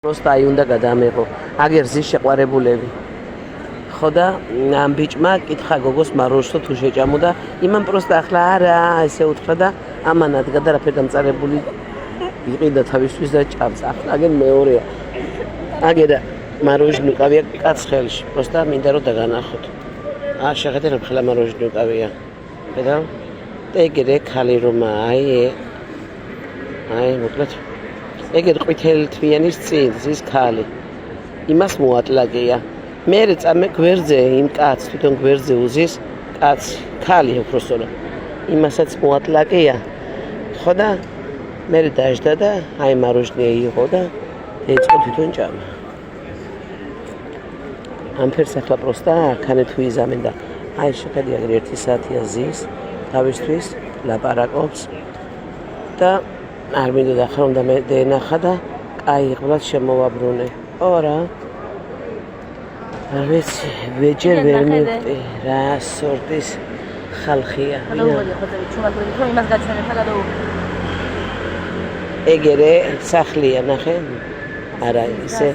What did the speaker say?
Просто აი უნდა გადამეღო. აგერ ზის შეყვარებულები. ხო და ამ ბიჭმა კითხა გოგოს მაროშტო თუ შეჭამოდა, იმან პროსტა ახლა არა, ესე უთხრა და ამან ადგა და რაფერ გამწარებული იყიდა თავისთვის და ჭამს. ახლა აგერ მეორეა. აგერა მაროჟნი უკავია კაც ხელში. პროსტა მინდა რომ დაგანახოთ. შეხედე ხელა მაროჟნი უკავია. ხედავ? ეგრე ხალი რომ აი მოკლედ ეგერ ყვითელი თვიანის წინს ის ხალი იმას მოატლაგია მე წამე გვერდზე იმ კაცს თვითონ გვერდზე უზის კაცი ხალი უბრალოდ იმასაც მოატლაგია ხო და მე დაждდა და აი მაროჟნია იყო და ეწყო თვითონ ჭამა ამ ფერს ახლა პროსტა ქანე თუ იზამენ და აი შეხედე აგერ 1 საათია ზის თავისთვის ლაპარაკობს და არ მინდოდა ხა უნდა მე დენახა და კაი იყვლა შემოვაბრუნე. ო რა. არ ვიცი, ვეჯერ ვერ მივხვდი რა სორტის ხალხია. ეგერე სახლია ნახე. არა ისე